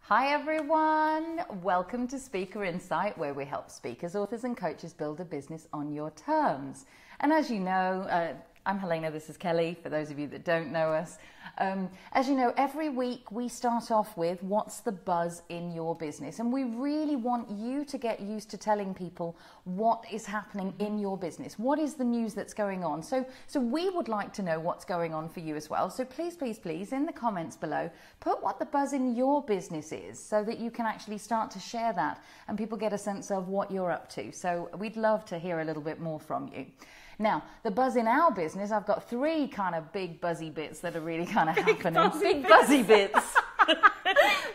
Hi everyone, welcome to Speaker Insight, where we help speakers, authors and coaches build a business on your terms. And as you know, I'm Helena, this is Kelly, for those of you that don't know us. As you know, every week we start off with what's the buzz in your business, and we really want you to get used to telling people what is happening in your business. What is the news that's going on? So we would like to know what's going on for you as well. So please, in the comments below, put what the buzz in your business is so that you can actually start to share that and people get a sense of what you're up to. So we'd love to hear a little bit more from you. Now, the buzz in our business, I've got three kind of big buzzy bits that are really kind of happening. Big buzzy bits.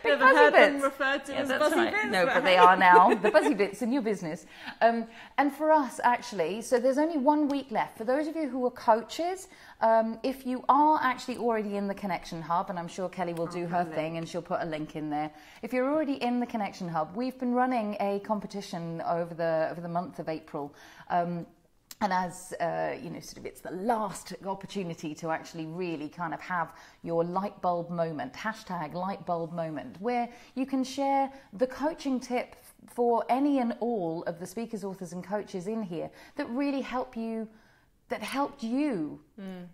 Big buzzy bits. Referred to as buzzy bits. No, but they are now the buzzy bits in your business. And for us, actually, so there's only 1 week left. For those of you who are coaches, if you are actually already in the Connection Hub, and I'm sure Kelly will do her thing and she'll put a link in there. If you're already in the Connection Hub, we've been running a competition over the month of April. And as, you know, sort of it's the last opportunity to actually really kind of have your light bulb moment, hashtag light bulb moment, where you can share the coaching tip for any and all of the speakers, authors and coaches in here that really helped you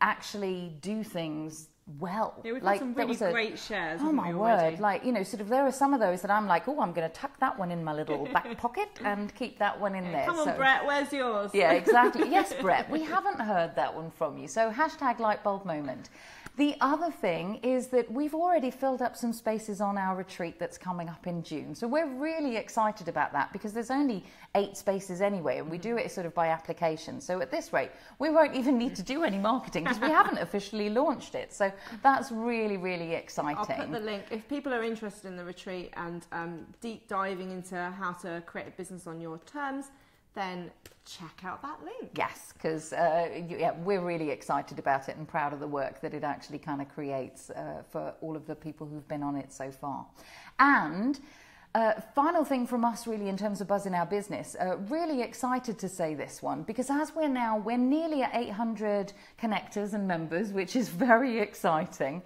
actually do things well. Yeah, we've got some really great shares. Oh my word! Like, you know, sort of there are some of those that I'm like, oh, I'm going to tuck that one in my little back pocket and keep that one in there. Come on, Brett, where's yours? Yeah, exactly. Yes, Brett, we haven't heard that one from you. So hashtag light bulb moment. The other thing is that we've already filled up some spaces on our retreat that's coming up in June. So we're really excited about that because there's only 8 spaces anyway, and we do it sort of by application. So at this rate, we won't even need to do any marketing because we haven't officially launched it. So that's really, really exciting. I'll put the link. If people are interested in the retreat and deep diving into how to create a business on your terms, then check out that link. Yes, because yeah, we're really excited about it and proud of the work that it actually kind of creates for all of the people who've been on it so far. And final thing from us really in terms of buzz in our business, really excited to say this one because as we're nearly at 800 connectors and members, which is very exciting.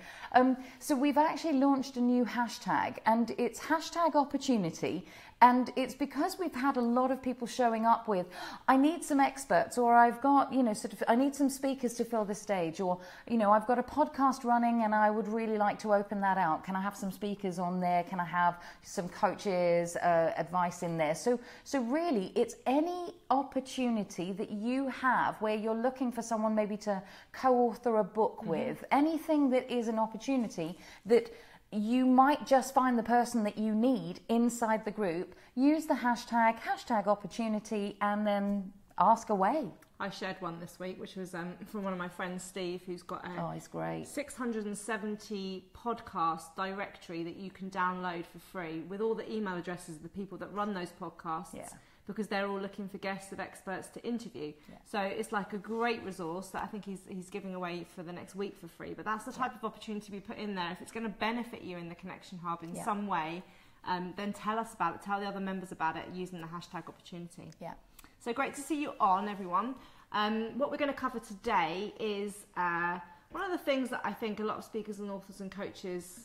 So we've actually launched a new hashtag, and it's hashtag opportunity. And it's because we've had a lot of people showing up with, I need some experts, or I've got, you know, sort of, I need some speakers to fill the stage, or, you know, I've got a podcast running and I would really like to open that out. Can I have some speakers on there? Can I have some coaches, advice in there? So really, it's any opportunity that you have where you're looking for someone maybe to co-author a book with, anything that is an opportunity that you might just find the person that you need inside the group. Use the hashtag opportunity, and then ask away. I shared one this week, which was from one of my friends, Steve, who's got a he's great. 670 podcast directory that you can download for free with all the email addresses of the people that run those podcasts. Yeah. Because they're all looking for guests of experts to interview. Yeah. So it's like a great resource that I think he's giving away for the next week for free. But that's the type of opportunity we put in there. If it's going to benefit you in the Connection Hub in some way, then tell us about it. Tell the other members about it using the hashtag opportunity. Yeah. So great to see you on, everyone. What we're going to cover today is one of the things that I think a lot of speakers and authors and coaches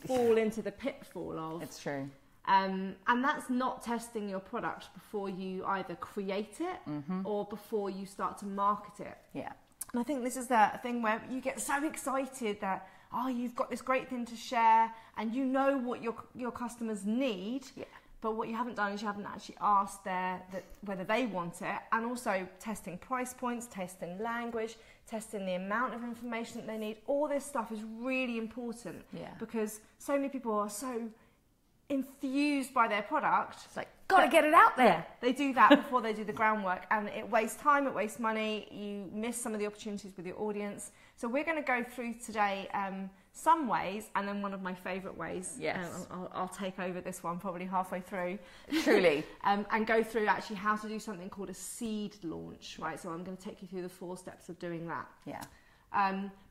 fall into the pitfall of. It's true. And that's not testing your product before you either create it or before you start to market it. Yeah. And I think this is the thing where you get so excited that, oh, you've got this great thing to share and you know what your customers need. Yeah. But what you haven't done is you haven't actually asked whether they want it, and also testing price points, testing language, testing the amount of information that they need. All this stuff is really important because so many people are so infused by their product. It's like, gotta get it out there. Yeah, they do that before they do the groundwork, and it wastes time, it wastes money, you miss some of the opportunities with your audience. So we're going to go through today some ways, and then one of my favourite ways. Yes. I'll take over this one probably halfway through. Truly. And go through actually how to do something called a seed launch, right? So I'm going to take you through the 4 steps of doing that. Yeah.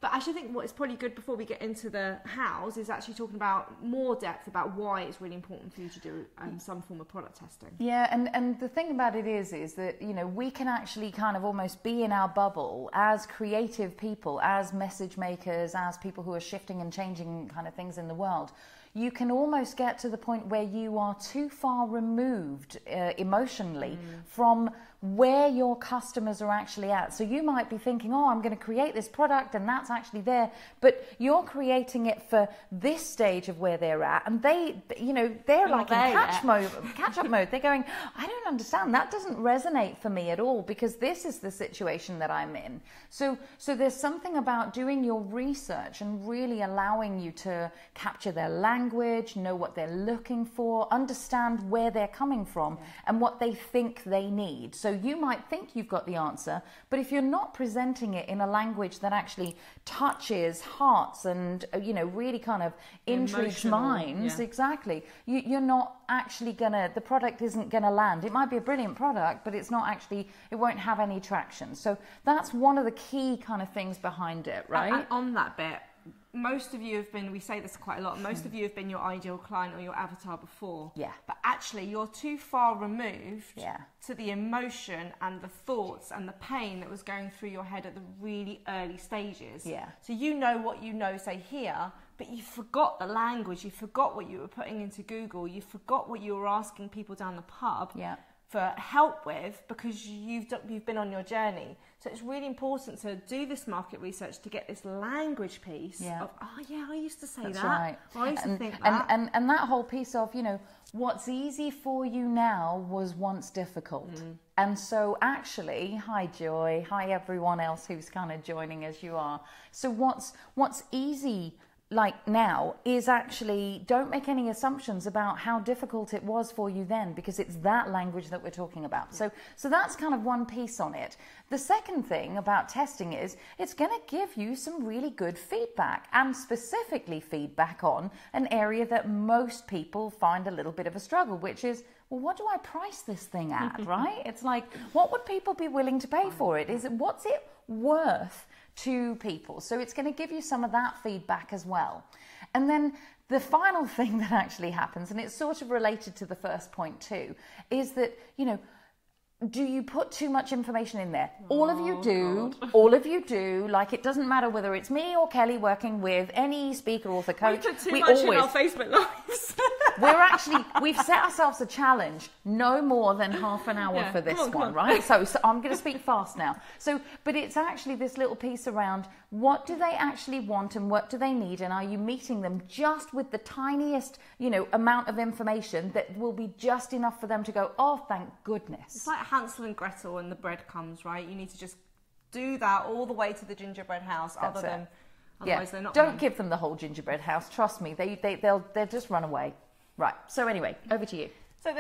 But actually I think what is probably good before we get into the hows is actually talking about more depth about why it's really important for you to do some form of product testing. Yeah, and the thing about it is that, you know, we can actually kind of almost be in our bubble as creative people, as message makers, as people who are shifting and changing kind of things in the world. you can almost get to the point where you are too far removed emotionally from where your customers are actually at. So you might be thinking, oh, I'm going to create this product and that's actually there, but you're creating it for this stage of where they're at, and they're like in catch-up mode. They're going, I don't understand. That doesn't resonate for me at all because this is the situation that I'm in. So there's something about doing your research and really allowing you to capture their language, know what they're looking for, understand where they're coming from and what they think they need. So you might think you've got the answer, but if you're not presenting it in a language that actually touches hearts and, really kind of intrigues minds, exactly, you're not actually the product isn't gonna land. It might be a brilliant product, but it won't have any traction. So that's one of the key kind of things behind it, right? And on that bit, most of you we say this quite a lot, most of you have been your ideal client or your avatar before. Yeah. But actually you're too far removed to the emotion and the thoughts and the pain that was going through your head at the really early stages. Yeah. So you know what you know, say here, but you forgot the language, you forgot what you were putting into Google, you forgot what you were asking people down the pub. Yeah. For help with, because you've been on your journey. So it's really important to do this market research to get this language piece of, I used to say that. Right. Or I used to think that. And that whole piece of, what's easy for you now was once difficult. And so actually, hi Joy, hi everyone else who's kind of joining as you are. So what's easy like now is actually, don't make any assumptions about how difficult it was for you then, because it's that language that we're talking about. So that's kind of one piece on it. The second thing about testing is it's going to give you some really good feedback, and specifically feedback on an area that most people find a little bit of a struggle, which is, well, what do I price this thing at, right? It's like, what would people be willing to pay for it? What's it worth to people? So it's going to give you some of that feedback as well. And then the final thing that actually happens, and it's sort of related to the first point too, is that, do you put too much information in there? All of you do. Like, it doesn't matter whether it's me or Kelly working with any speaker, author, coach. We put too much in our Facebook lives. We've set ourselves a challenge, no more than half an hour for this one, right? So I'm going to speak fast now. But it's actually this little piece around, what do they actually want and what do they need? And are you meeting them just with the tiniest, amount of information that will be just enough for them to go, oh, thank goodness. It's like Hansel and Gretel and the breadcrumbs, right? You need to just do that all the way to the gingerbread house. Otherwise they're not. Don't give them the whole gingerbread house. Trust me, they'll just run away. Right. So anyway, over to you. So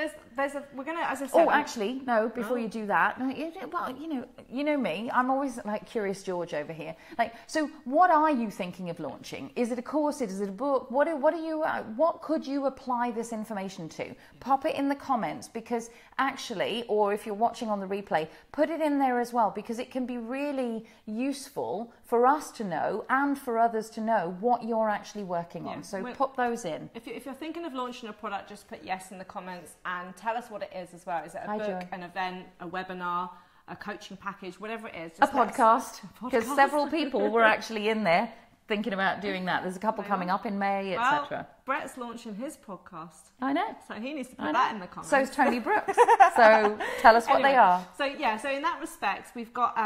we're gonna, as I said. Oh, actually, no. Before you do that, well, you know me. I'm always like Curious George over here. Like, so what are you thinking of launching? Is it a course? Is it a book? What could you apply this information to? Pop it in the comments, because actually, or if you're watching on the replay, put it in there as well, because it can be really useful for us to know and for others to know what you're actually working on. So pop those in. If you're thinking of launching a product, just put yes in the comments and tell us what it is as well. Is it a book, an event, a webinar, a coaching package, whatever it is? A podcast, because several people were actually in there thinking about doing that. There's a couple coming up in May, etc. Brett's launching his podcast. I know. So he needs to put that in the comments. So is Tony Brooks. So tell us what they are. So in that respect, we've got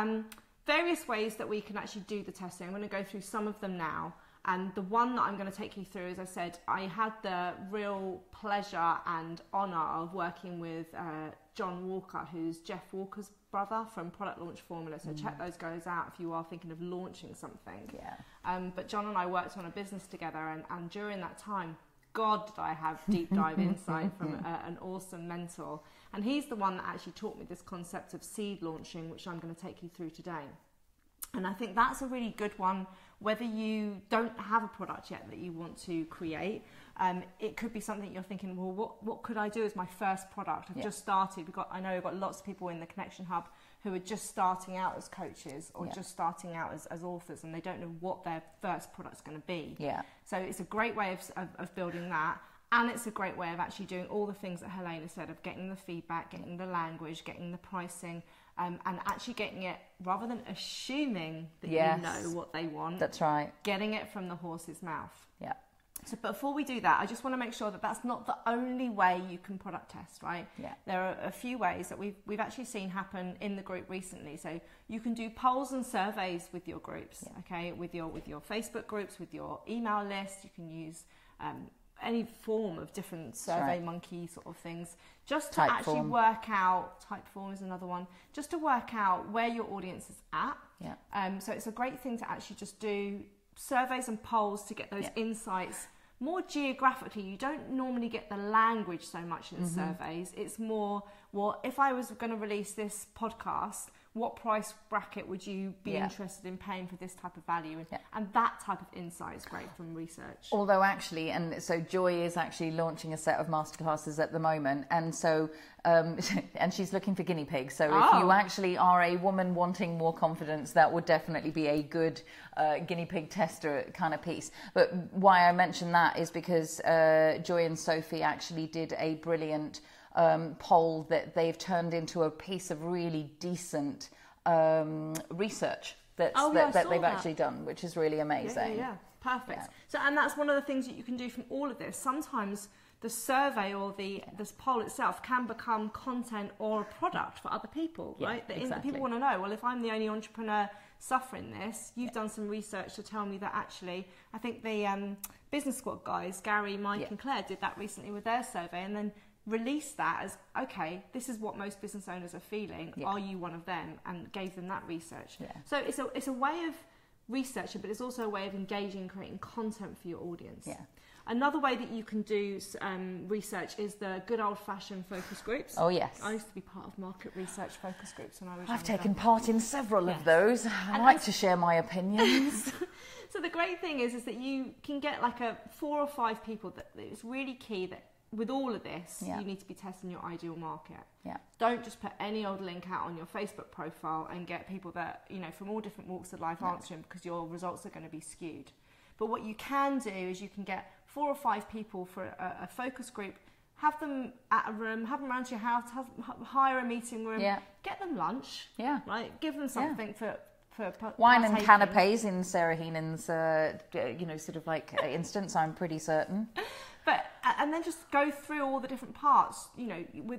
various ways that we can actually do the testing. I'm going to go through some of them now. And the one that I'm going to take you through, as I said, I had the real pleasure and honour of working with John Walker, who's Jeff Walker's brother from Product Launch Formula. So check those guys out if you are thinking of launching something. Yeah. But John and I worked on a business together, and during that time, God, did I have deep dive insight from an awesome mentor. And he's the one that actually taught me this concept of seed launching, which I'm going to take you through today. And I think that's a really good one, whether you don't have a product yet that you want to create. It could be something you're thinking, well, what could I do as my first product? I've just started. I know we've got lots of people in the Connection Hub who are just starting out as coaches or just starting out as authors, and they don't know what their first product's going to be. Yeah. So it's a great way of building that. And it's a great way of actually doing all the things that Helena said, of getting the feedback, getting the language, getting the pricing, and actually getting it, rather than assuming that you know what they want. That's right. Getting it from the horse's mouth. Yeah. So before we do that, I just want to make sure that that's not the only way you can product test, right? Yeah. There are a few ways that we've actually seen happen in the group recently. So you can do polls and surveys with your groups, okay? With your Facebook groups, with your email list. You can use any form of different Survey Monkey sort of things, just to actually work out. Typeform is another one, just to work out where your audience is at. Yeah. So it's a great thing to actually just do surveys and polls to get those insights more geographically. You don't normally get the language so much in surveys. It's more, well, if I was going to release this podcast, what price bracket would you be interested in paying for this type of value? And that type of insight is great from research. Although actually, and so Joy is actually launching a set of masterclasses at the moment, and so and she's looking for guinea pigs. So if you actually are a woman wanting more confidence, that would definitely be a good guinea pig tester kind of piece. But why I mention that is because Joy and Sophie actually did a brilliant poll that they've turned into a piece of really decent research that they've actually done, which is really amazing. Yeah. Perfect. Yeah. So, and that's one of the things that you can do from all of this. Sometimes the survey or this poll itself can become content or a product for other people, right? People want to know, well, if I'm the only entrepreneur suffering this, you've done some research to tell me that actually, I think the Business Squad guys, Gary, Mike and Claire, did that recently with their survey, and then released that as, okay, this is what most business owners are feeling. Are you one of them? And gave them that research. So it's a way of researching, but it's also a way of engaging, creating content for your audience. Another way that you can do research is the good old-fashioned focus groups. Oh, yes. I used to be part of market research focus groups when I was I've taken part in several of those. I like to share my opinions. So the great thing is that you can get like 4 or 5 people that it's really key that with all of this, you need to be testing your ideal market. Don't just put any old link out on your Facebook profile and get people that, from all different walks of life answering, because your results are going to be skewed. But what you can do is you can get 4 or 5 people for a focus group, have them at a room, have them around your house, hire a meeting room, get them lunch, right? Give them something for wine and canapes in Sarah Heenan's, sort of like instance, I'm pretty certain. And then just go through all the different parts.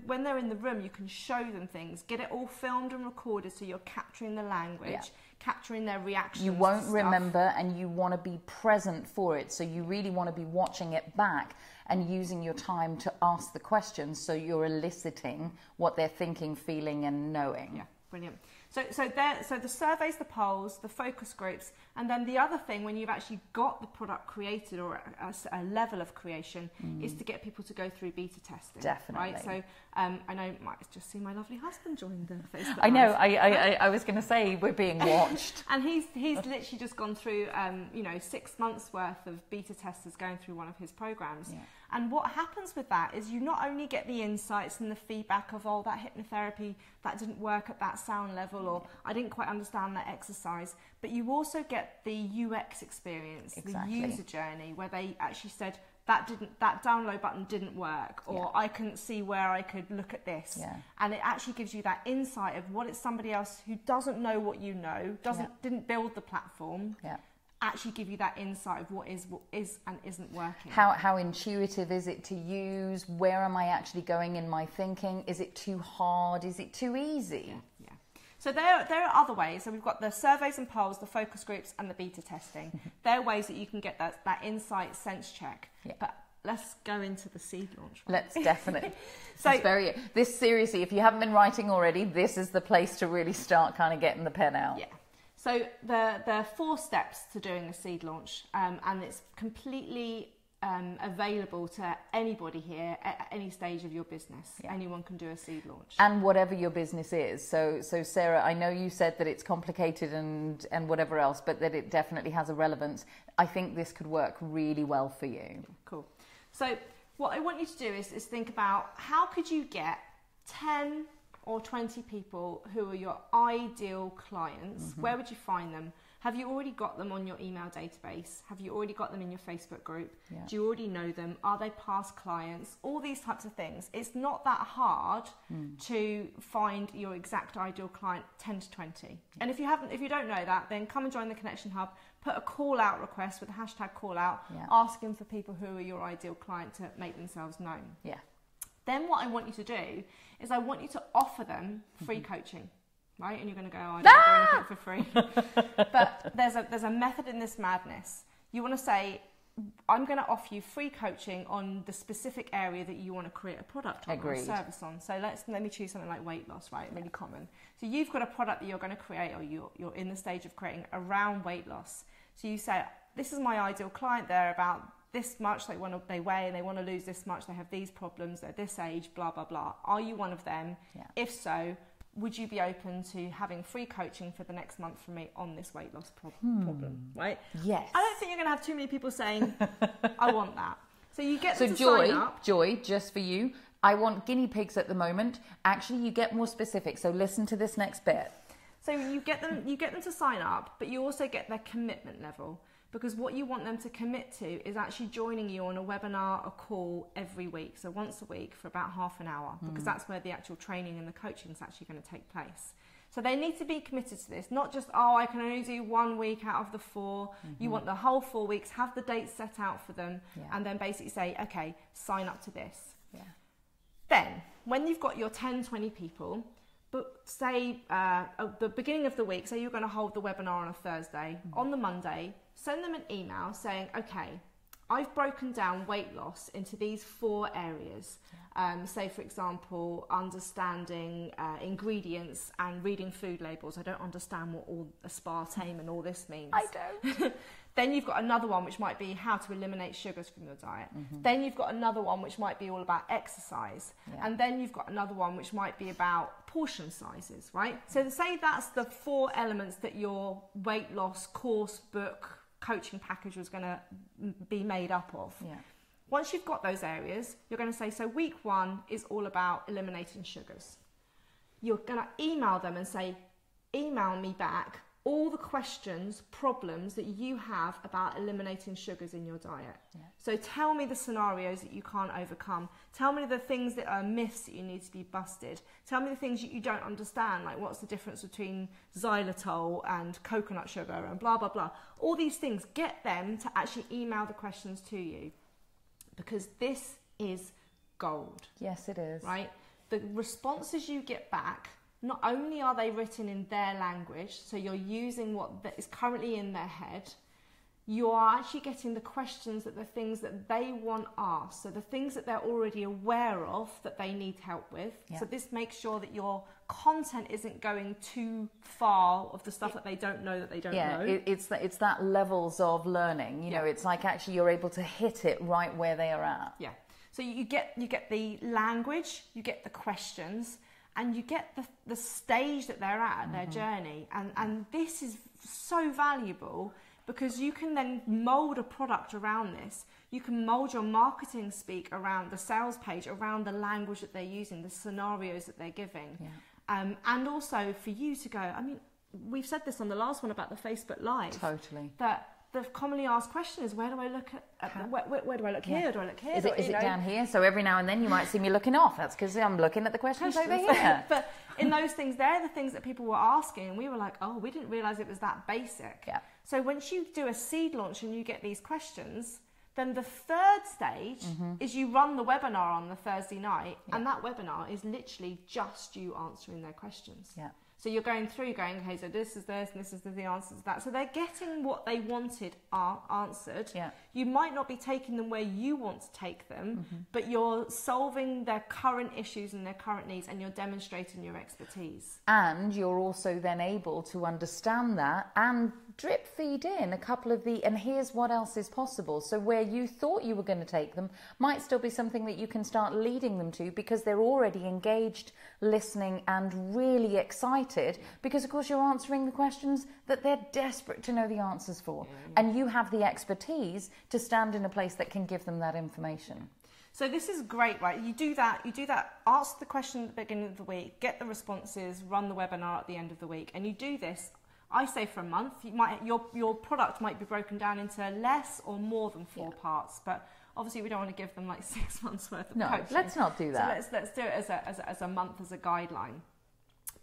When they're in the room, you can show them things. Get it all filmed and recorded so you're capturing the language, capturing their reactions. You won't remember, and you want to be present for it. So you really want to be watching it back and using your time to ask the questions so you're eliciting what they're thinking, feeling, and knowing. Yeah, brilliant. So the surveys, the polls, the focus groups, and then the other thing when you've actually got the product created or a level of creation is to get people to go through beta testing. Definitely. Right? So I know you might just see my lovely husband join the Facebook. I know. I was going to say we're being watched. And he's literally just gone through 6 months worth of beta testers going through one of his programs. And what happens with that is you not only get the insights and the feedback of, that hypnotherapy, that didn't work at that sound level, or I didn't quite understand that exercise, but you also get the UX experience, the user journey, where they actually said, that download button didn't work, or I couldn't see where I could look at this. And it actually gives you that insight of what it's somebody else who doesn't know what you know, didn't build the platform, actually give you that insight of what is and isn't working. How intuitive is it to use? Where am I actually going in my thinking? Is it too hard? Is it too easy? So there are other ways. So we've got the surveys and polls, the focus groups, and the beta testing. There are ways that you can get that insight sense check. But let's go into the seed launch. Let's definitely. This seriously, if you haven't been writing already, this is the place to really start kind of getting the pen out. So there are 4 steps to doing a seed launch, and it's completely available to anybody here at any stage of your business. Anyone can do a seed launch. And whatever your business is. So Sarah, I know you said that it's complicated and whatever else, but that it definitely has a relevance. I think this could work really well for you. Cool. So what I want you to do is think about how could you get 10 or 20 people who are your ideal clients. Where would you find them? Have you already got them on your email database? Have you already got them in your Facebook group? Do you already know them? Are they past clients? All these types of things. It's not that hard to find your exact ideal client, 10 to 20. And if you don't know that, then come and join the Connection Hub. put a call out request with a hashtag call out, asking for people who are your ideal client to make themselves known. Yeah. Then what I want you to do is I want you to offer them free coaching, right? And you're going to go, oh, I don't do anything for free. But there's a method in this madness. You want to say, I'm going to offer you free coaching on the specific area that you want to create a product on or a service on. So let me choose something like weight loss, right? Really common. So you've got a product that you're going to create, or you're in the stage of creating around weight loss. So you say, this is my ideal client. They're about this much, they weigh and they want to lose this much. They have these problems. They're this age, blah, blah, blah. Are you one of them? Yeah. If so, would you be open to having free coaching for the next month from me on this weight loss problem, right? Yes. I don't think you're going to have too many people saying, I want that. So you get them to Joy, sign up. Joy, just for you, I want guinea pigs at the moment. Actually, you get more specific, so listen to this next bit. So you get them to sign up, but you also get their commitment level. Because what you want them to commit to is actually joining you on a webinar, a call every week. So once a week for about half an hour, because that's where the actual training and the coaching is actually going to take place. So they need to be committed to this, not just, I can only do 1 week out of the 4. You want the whole 4 weeks, have the dates set out for them, and then basically say, okay, sign up to this. Yeah. Then, when you've got your 10, 20 people, but say at the beginning of the week, say you're going to hold the webinar on a Thursday, on the Monday, send them an email saying, okay, I've broken down weight loss into these 4 areas. Say, for example, understanding ingredients and reading food labels. I don't understand what all aspartame and all this means. I don't. Then you've got another one which might be how to eliminate sugars from your diet. Then you've got another one which might be all about exercise. And then you've got another one which might be about portion sizes, right? So to say that's the 4 elements that your weight loss course, book, coaching package was going to be made up of. Once you've got those areas, you're going to say, so week 1 is all about eliminating sugars. You're going to email them and say, email me back all the questions, problems that you have about eliminating sugars in your diet. So tell me the scenarios that you can't overcome. Tell me the things that are myths that you need to be busted. Tell me the things that you don't understand, like what's the difference between xylitol and coconut sugar and blah, blah, blah. All these things, get them to actually email the questions to you, because this is gold. Yes, it is. Right? The responses you get back, not only are they written in their language, so you're using what is currently in their head, you are actually getting the questions, that the things that they want asked, so the things that they're already aware of that they need help with. So this makes sure that your content isn't going too far of the stuff that they don't know that they don't know. It's that levels of learning. You know, it's like actually you're able to hit it right where they are at. Yeah. So you get the language, you get the questions, and you get the stage that they're at their journey. And this is so valuable, because you can then mold a product around this. You can mold your marketing speak around the sales page, around the language that they're using, the scenarios that they're giving. And also for you to go, I mean, we've said this on the last one about the Facebook Live. Totally. That the commonly asked question is, where do I look where do I look here? Do I look here? Is it down here? So every now and then you might see me looking off. That's because I'm looking at the questions over here. But in those things, they're the things that people were asking, and we were like, oh, we didn't realise it was that basic. So once you do a seed launch and you get these questions, then the third stage is you run the webinar on the Thursday night, and that webinar is literally just you answering their questions. So you're going through, okay, so this is this, and this is the answer to that. So they're getting what they wanted answered. You might not be taking them where you want to take them, but you're solving their current issues and their current needs, and you're demonstrating your expertise. And you're also then able to understand that and drip feed in a couple of and here's what else is possible. So where you thought you were going to take them might still be something that you can start leading them to, because they're already engaged, listening, and really excited, because of course you're answering the questions that they're desperate to know the answers for. And you have the expertise to stand in a place that can give them that information. So this is great, right? You do that, ask the question at the beginning of the week, get the responses, run the webinar at the end of the week. And you do this, I say, for a month. Your product might be broken down into less or more than 4 parts, but obviously we don't want to give them like 6 months worth of coaching. No, let's not do that. So let's do it as a month, as a guideline.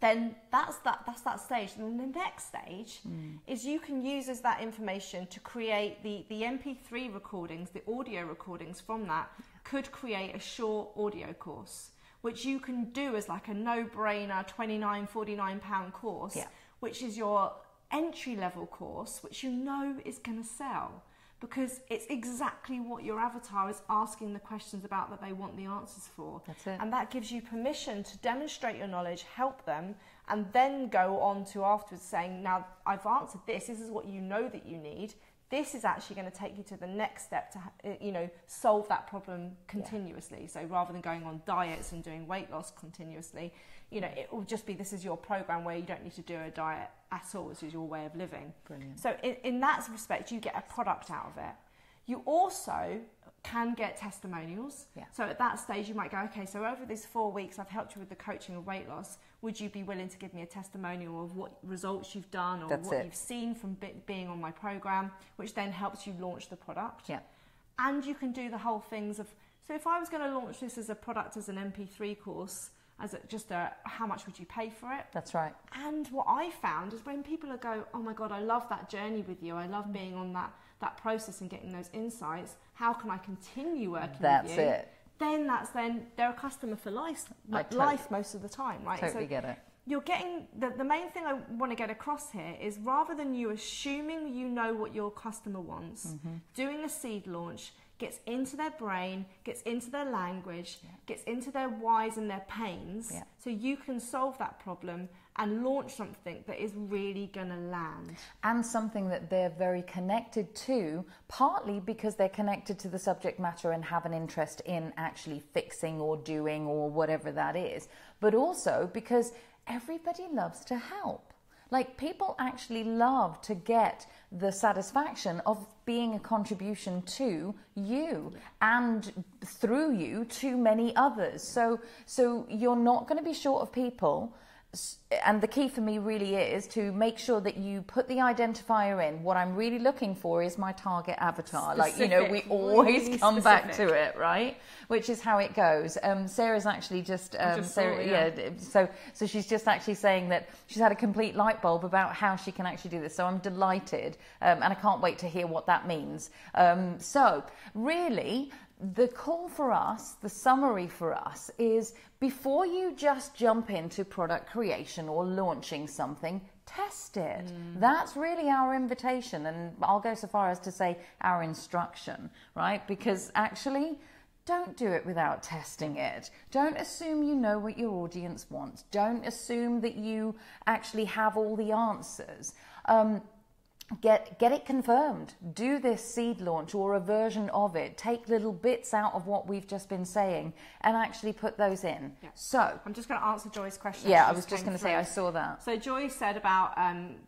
then that's that stage. And the next stage is you can use as that information to create the MP3 recordings, the audio recordings from that could create a short audio course, which you can do as like a no-brainer £29-49 course, which is your entry-level course, which you know is going to sell. Because it's exactly what your avatar is asking the questions about that they want the answers for. That's it. And that gives you permission to demonstrate your knowledge, help them, and then go on to afterwards saying, now I've answered this is what you know that you need. This is actually going to take you to the next step to, solve that problem continuously. Yeah. So rather than going on diets and doing weight loss continuously, it will just be, this is your program where you don't need to do a diet at all. This is your way of living. Brilliant. So in that respect, you get a product out of it. You also can get testimonials. Yeah. So at that stage, you might go, okay, so over these 4 weeks, I've helped you with the coaching of weight loss. Would you be willing to give me a testimonial of what results you've done or you've seen from being on my program, which then helps you launch the product? Yeah. And you can do the whole things of, so if I was going to launch this as a product, as an MP3 course, how much would you pay for it? That's right. And what I found is when people go, oh my God, I love that journey with you. I love being on that process and getting those insights. How can I continue working with you? That's it. Then they're a customer for life most of the time, right? Totally get it. You're getting, the main thing I want to get across here is rather than you assuming you know what your customer wants, doing a seed launch gets into their brain, gets into their language, gets into their whys and their pains, so you can solve that problem and launch something that is really going to land. And something that they're very connected to, partly because they're connected to the subject matter and have an interest in actually fixing or doing or whatever that is, but also because everybody loves to help. Like, people actually love to get the satisfaction of being a contribution to you and through you to many others. So you're not going to be short of people. And the key for me really is to make sure that you put the identifier in. What I'm really looking for is my target avatar. Specific, we always really come specific. back to it, right? Which is how it goes. Sarah's actually just so she's just actually saying that she's had a complete light bulb about how she can actually do this. So I'm delighted, and I can't wait to hear what that means. So really, the call for us, the summary for us is, before you just jump into product creation or launching something, test it. That's really our invitation, and I'll go so far as to say our instruction, right? Because actually, don't do it without testing it. Don't assume you know what your audience wants. Don't assume that you actually have all the answers. Get it confirmed. Do this seed launch or a version of it. Take little bits out of what we've just been saying and actually put those in. Yeah. So I'm just going to answer Joy's question. Yeah, I was just going to say I saw that. So Joy said about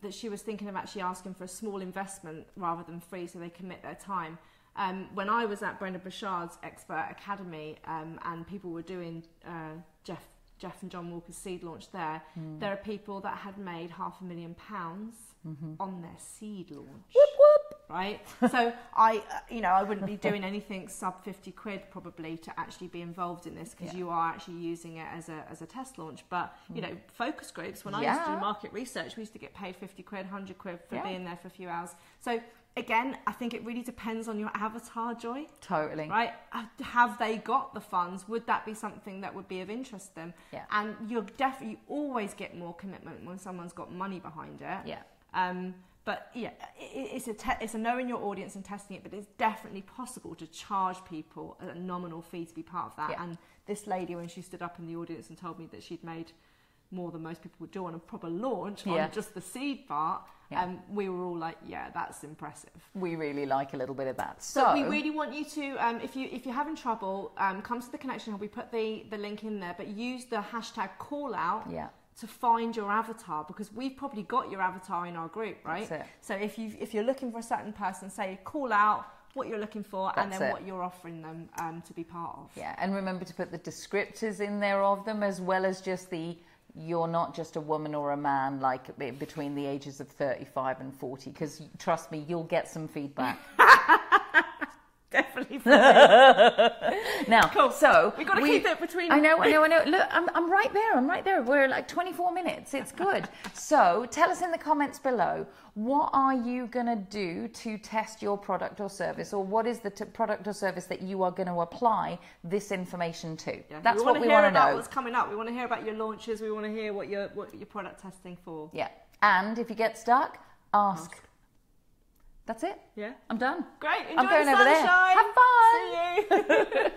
that she was thinking of actually asking for a small investment rather than free, so they commit their time. When I was at Brenda Burchard's Expert Academy and people were doing Jeff and John Walker's seed launch there are people that had made £500,000 on their seed launch. Whoop, whoop. Right? So I wouldn't be doing anything sub 50 quid probably to actually be involved in this, because you are actually using it as a test launch. But, focus groups, when I used to do market research, we used to get paid 50 quid, 100 quid for being there for a few hours. So again, I think it really depends on your avatar, Joy. Totally. Right? Have they got the funds? Would that be something that would be of interest to them? Yeah. And you always get more commitment when someone's got money behind it. Yeah. But yeah, it's a knowing your audience and testing it, but it's definitely possible to charge people a nominal fee to be part of that. Yeah. And this lady, when she stood up in the audience and told me that she'd made more than most people would do on a proper launch on just the seed part, we were all like, yeah, that's impressive. We really like a little bit of that. So we really want you to, if you're having trouble, come to the Connection Hub. We put the link in there, but use the hashtag call out to find your avatar, because we've probably got your avatar in our group, right? That's it. So if you're looking for a certain person, say call out what you're looking for, and then what you're offering them to be part of. Yeah, and remember to put the descriptors in there of them, as well as just you're not just a woman or a man, like between the ages of 35 and 40, because trust me, you'll get some feedback. definitely for me. Now, Cool. so We've got to keep it between... I know. Look, I'm right there. We're like 24 minutes. It's good. So tell us in the comments below, what are you going to do to test your product or service, or what is the product or service that you are going to apply this information to? Yeah. That's what we want to know. We want to hear about what's coming up. We want to hear about your launches. We want to hear what you're product testing for. Yeah. And if you get stuck, ask. That's it. Yeah. I'm done. Great. Enjoy I'm going the over sunshine. there. Have fun. See you.